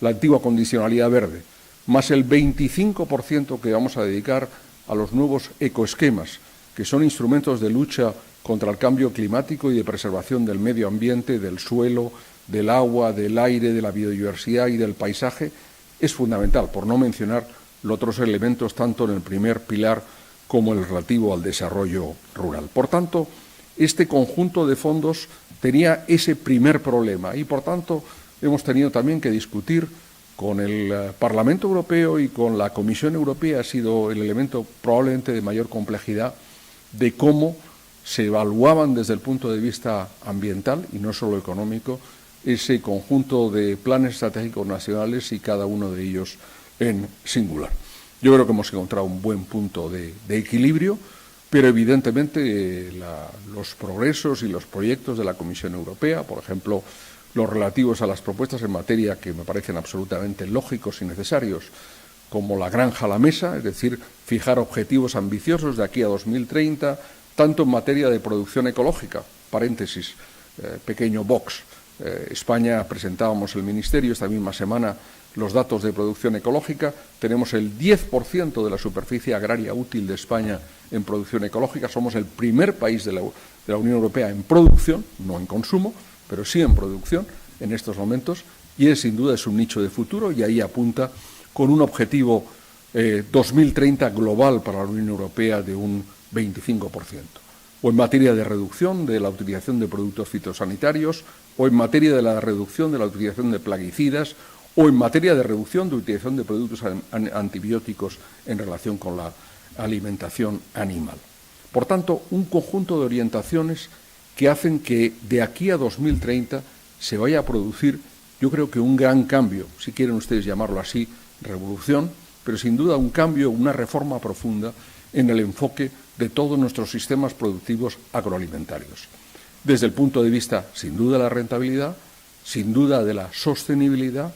antigua condicionalidad verde, más el 25% que vamos a dedicar a los nuevos ecoesquemas, que son instrumentos de lucha contra el cambio climático y de preservación del medio ambiente, del suelo, del agua, del aire, de la biodiversidad y del paisaje, es fundamental, por no mencionar los otros elementos tanto en el primer pilar como el relativo al desarrollo rural. Por tanto, este conjunto de fondos tenía ese primer problema y, por tanto, hemos tenido también que discutir con el Parlamento Europeo y con la Comisión Europea. Ha sido el elemento probablemente de mayor complejidad de cómo se evaluaban desde el punto de vista ambiental y no solo económico ese conjunto de planes estratégicos nacionales y cada uno de ellos en singular. Yo creo que hemos encontrado un buen punto de equilibrio, pero evidentemente los progresos y los proyectos de la Comisión Europea, por ejemplo, los relativos a las propuestas en materia que me parecen absolutamente lógicos y necesarios, como la granja a la mesa, es decir, fijar objetivos ambiciosos de aquí a 2030, tanto en materia de producción ecológica, paréntesis, pequeño box. España presentábamos el Ministerio esta misma semana los datos de producción ecológica. Tenemos el 10% de la superficie agraria útil de España en producción ecológica. Somos el primer país de la Unión Europea en producción, no en consumo, pero sí en producción en estos momentos, y sin duda es un nicho de futuro, y ahí apunta con un objetivo 2030 global para la Unión Europea de un 25%. O en materia de reducción de la utilización de productos fitosanitarios, o en materia de la reducción de la utilización de plaguicidas, o en materia de reducción de utilización de productos antibióticos en relación con la alimentación animal. Por tanto, un conjunto de orientaciones que hacen que de aquí a 2030 se vaya a producir, yo creo que un gran cambio, si quieren ustedes llamarlo así, revolución, pero sin duda un cambio, una reforma profunda en el enfoque de todos nuestros sistemas productivos agroalimentarios. Desde el punto de vista, sin duda, de la rentabilidad, sin duda de la sostenibilidad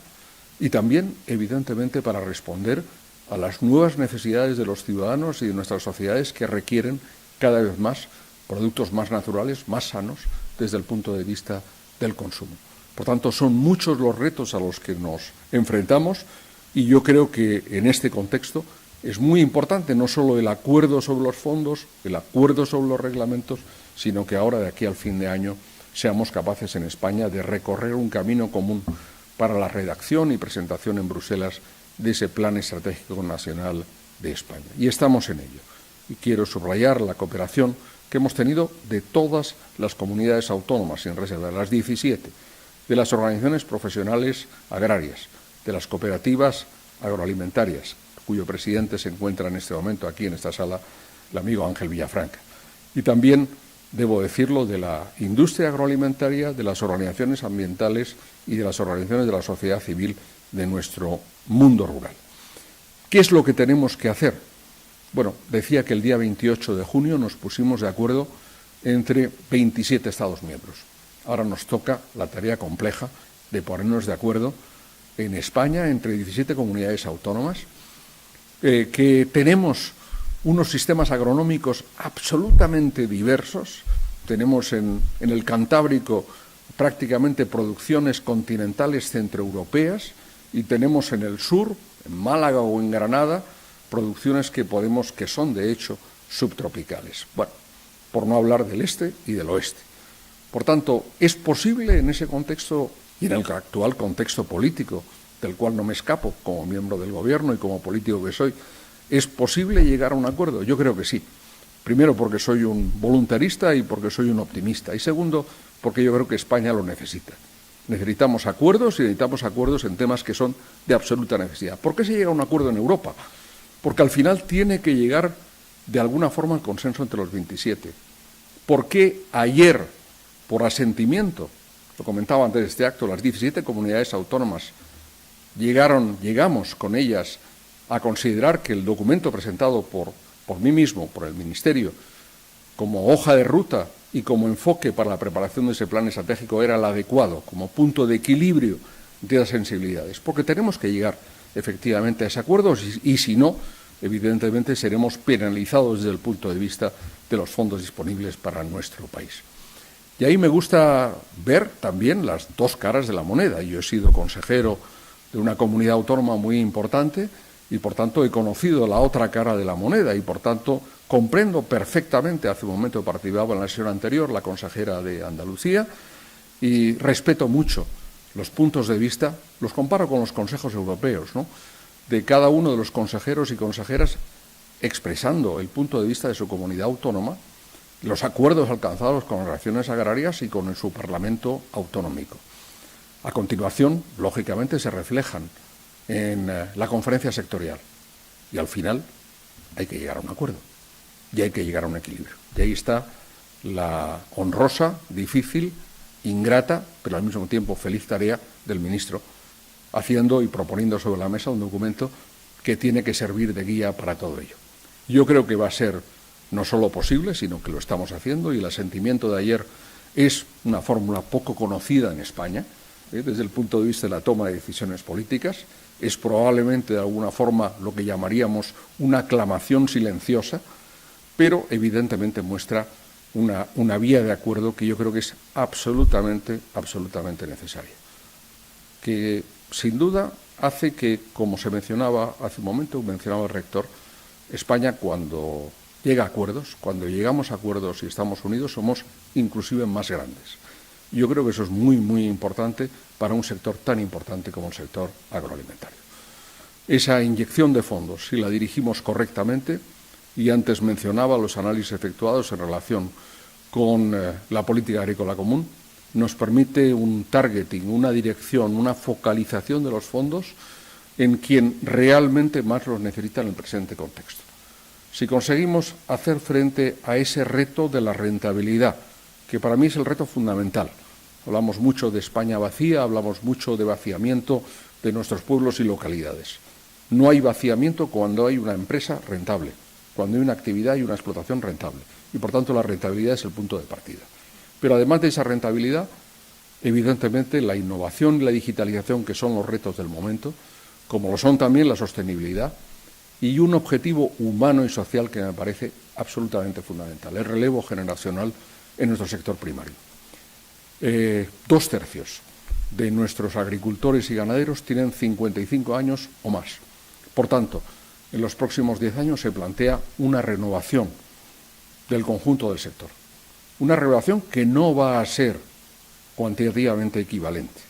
y también, evidentemente, para responder a las nuevas necesidades de los ciudadanos y de nuestras sociedades que requieren cada vez más productos más naturales, más sanos, desde el punto de vista del consumo. Por tanto, son muchos los retos a los que nos enfrentamos y yo creo que en este contexto es muy importante no solo el acuerdo sobre los fondos, el acuerdo sobre los reglamentos, sino que ahora, de aquí al fin de año, seamos capaces en España de recorrer un camino común para la redacción y presentación en Bruselas de ese Plan Estratégico Nacional de España. Y estamos en ello. Y quiero subrayar la cooperación que hemos tenido de todas las comunidades autónomas, sin reserva, las 17, de las organizaciones profesionales agrarias, de las cooperativas agroalimentarias, cuyo presidente se encuentra en este momento aquí en esta sala, el amigo Ángel Villafranca. Y también, debo decirlo, de la industria agroalimentaria, de las organizaciones ambientales y de las organizaciones de la sociedad civil de nuestro mundo rural. ¿Qué es lo que tenemos que hacer? Bueno, decía que el día 28 de junio nos pusimos de acuerdo entre 27 Estados miembros. Ahora nos toca la tarea compleja de ponernos de acuerdo en España entre 17 comunidades autónomas, que tenemos unos sistemas agronómicos absolutamente diversos. Tenemos en el Cantábrico prácticamente producciones continentales centroeuropeas y tenemos en el sur, en Málaga o en Granada, producciones que son de hecho subtropicales. Bueno, por no hablar del este y del oeste. Por tanto, es posible en ese contexto y en el actual contexto político, del cual no me escapo como miembro del Gobierno y como político que soy, ¿es posible llegar a un acuerdo? Yo creo que sí. Primero, porque soy un voluntarista y porque soy un optimista. Y segundo, porque yo creo que España lo necesita. Necesitamos acuerdos y necesitamos acuerdos en temas que son de absoluta necesidad. ¿Por qué se llega a un acuerdo en Europa? Porque al final tiene que llegar de alguna forma el consenso entre los 27. ¿Por qué ayer, por asentimiento, lo comentaba antes de este acto, las 17 comunidades autónomas llegamos con ellas a considerar que el documento presentado por mí mismo, por el Ministerio, como hoja de ruta y como enfoque para la preparación de ese plan estratégico era el adecuado, como punto de equilibrio de las sensibilidades? Porque tenemos que llegar efectivamente a ese acuerdo y si no, evidentemente seremos penalizados desde el punto de vista de los fondos disponibles para nuestro país. Y ahí me gusta ver también las dos caras de la moneda. Yo he sido consejero de una comunidad autónoma muy importante y, por tanto, he conocido la otra cara de la moneda y, por tanto, comprendo perfectamente, hace un momento participaba en la sesión anterior, la consejera de Andalucía, y respeto mucho los puntos de vista, los comparo con los consejos europeos, ¿no?, de cada uno de los consejeros y consejeras expresando el punto de vista de su comunidad autónoma, los acuerdos alcanzados con las relaciones agrarias y con su Parlamento autonómico. A continuación, lógicamente, se reflejan en la conferencia sectorial y al final hay que llegar a un acuerdo y hay que llegar a un equilibrio. Y ahí está la honrosa, difícil, ingrata, pero al mismo tiempo feliz tarea del ministro, haciendo y proponiendo sobre la mesa un documento que tiene que servir de guía para todo ello. Yo creo que va a ser no solo posible, sino que lo estamos haciendo, y el asentimiento de ayer es una fórmula poco conocida en España, desde el punto de vista de la toma de decisiones políticas. Es probablemente de alguna forma lo que llamaríamos una aclamación silenciosa, pero evidentemente muestra una vía de acuerdo que yo creo que es absolutamente necesaria. Que sin duda hace que, como se mencionaba hace un momento, mencionaba el rector, España cuando llega a acuerdos, cuando llegamos a acuerdos y estamos unidos, somos inclusive más grandes. Yo creo que eso es muy, muy importante para un sector tan importante como el sector agroalimentario. Esa inyección de fondos, si la dirigimos correctamente, y antes mencionaba los análisis efectuados en relación con la política agrícola común, nos permite un targeting, una dirección, una focalización de los fondos en quien realmente más los necesita en el presente contexto. Si conseguimos hacer frente a ese reto de la rentabilidad, que para mí es el reto fundamental. Hablamos mucho de España vacía, hablamos mucho de vaciamiento de nuestros pueblos y localidades. No hay vaciamiento cuando hay una empresa rentable, cuando hay una actividad y una explotación rentable. Y, por tanto, la rentabilidad es el punto de partida. Pero, además de esa rentabilidad, evidentemente, la innovación y la digitalización, que son los retos del momento, como lo son también la sostenibilidad, y un objetivo humano y social que me parece absolutamente fundamental, el relevo generacional en nuestro sector primario. 2/3 de nuestros agricultores y ganaderos tienen 55 años o más. Por tanto, en los próximos 10 años se plantea una renovación del conjunto del sector. Una renovación que no va a ser cuantitativamente equivalente.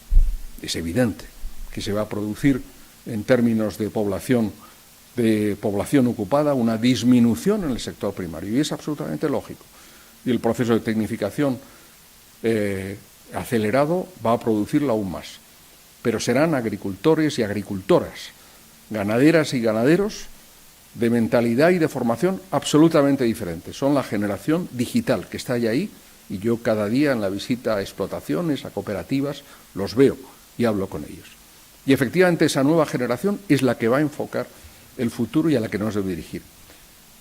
Es evidente que se va a producir en términos de población ocupada una disminución en el sector primario, y es absolutamente lógico. Y el proceso de tecnificación acelerado va a producirlo aún más. pero serán agricultores y agricultoras, ganaderas y ganaderos de mentalidad y de formación absolutamente diferentes. Son la generación digital que está ahí, y yo cada día en la visita a explotaciones, a cooperativas, los veo y hablo con ellos. Y efectivamente esa nueva generación es la que va a enfocar el futuro y a la que nos debe dirigir.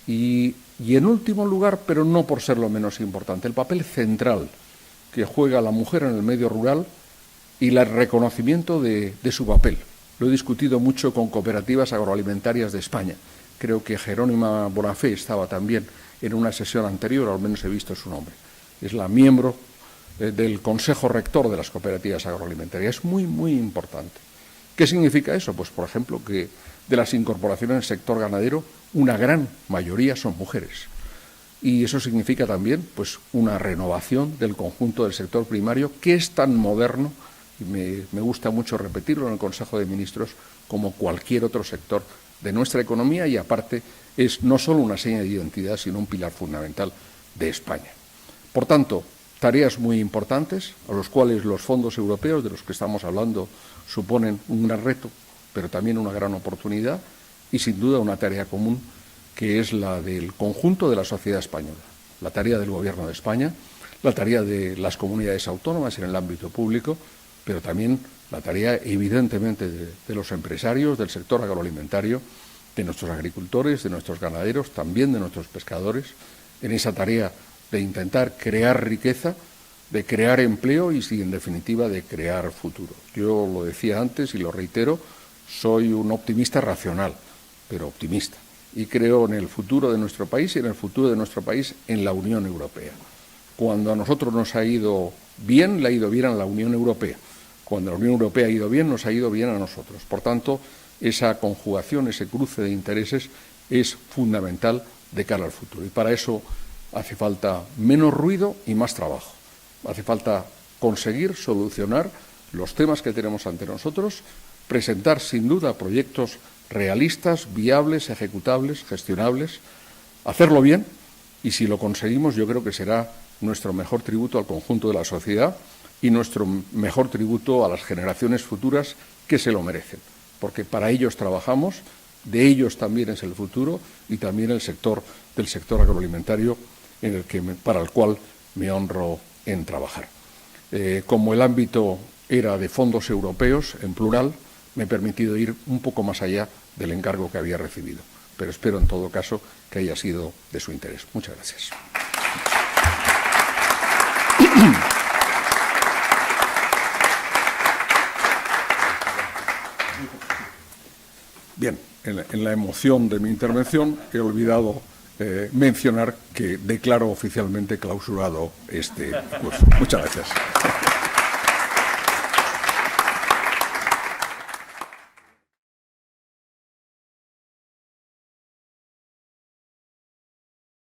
Y en último lugar, pero no por ser lo menos importante, el papel central que juega la mujer en el medio rural y el reconocimiento de su papel. Lo he discutido mucho con cooperativas agroalimentarias de España. Creo que Jerónima Bonafé estaba también en una sesión anterior, al menos he visto su nombre. Es la miembro del Consejo Rector de las cooperativas agroalimentarias. Es muy, muy importante. ¿Qué significa eso? Pues, por ejemplo, que de las incorporaciones en el sector ganadero, una gran mayoría son mujeres. Y eso significa también pues, una renovación del conjunto del sector primario, que es tan moderno, y me gusta mucho repetirlo en el Consejo de Ministros, como cualquier otro sector de nuestra economía, y aparte es no solo una seña de identidad, sino un pilar fundamental de España. Por tanto, tareas muy importantes, a los cuales los fondos europeos de los que estamos hablando suponen un gran reto, pero también una gran oportunidad, y sin duda una tarea común, que es la del conjunto de la sociedad española, la tarea del Gobierno de España, la tarea de las comunidades autónomas en el ámbito público, pero también la tarea, evidentemente, de los empresarios, del sector agroalimentario, de nuestros agricultores, de nuestros ganaderos, también de nuestros pescadores, en esa tarea de intentar crear riqueza, de crear empleo y, en definitiva, de crear futuro. Yo lo decía antes y lo reitero, soy un optimista racional, pero optimista. Y creo en el futuro de nuestro país y en el futuro de nuestro país en la Unión Europea. Cuando a nosotros nos ha ido bien, le ha ido bien a la Unión Europea. Cuando la Unión Europea ha ido bien, nos ha ido bien a nosotros. Por tanto, esa conjugación, ese cruce de intereses es fundamental de cara al futuro. Y para eso hace falta menos ruido y más trabajo. Hace falta conseguir solucionar los temas que tenemos ante nosotros, presentar sin duda proyectos realistas, viables, ejecutables, gestionables, hacerlo bien, y si lo conseguimos yo creo que será nuestro mejor tributo al conjunto de la sociedad y nuestro mejor tributo a las generaciones futuras que se lo merecen, porque para ellos trabajamos, de ellos también es el futuro y también el sector del sector agroalimentario para el cual me honro en trabajar. Como el ámbito era de fondos europeos, en plural, me he permitido ir un poco más allá del encargo que había recibido, pero espero en todo caso que haya sido de su interés. Muchas gracias. Bien, en la emoción de mi intervención he olvidado mencionar que declaro oficialmente clausurado este curso. Muchas gracias.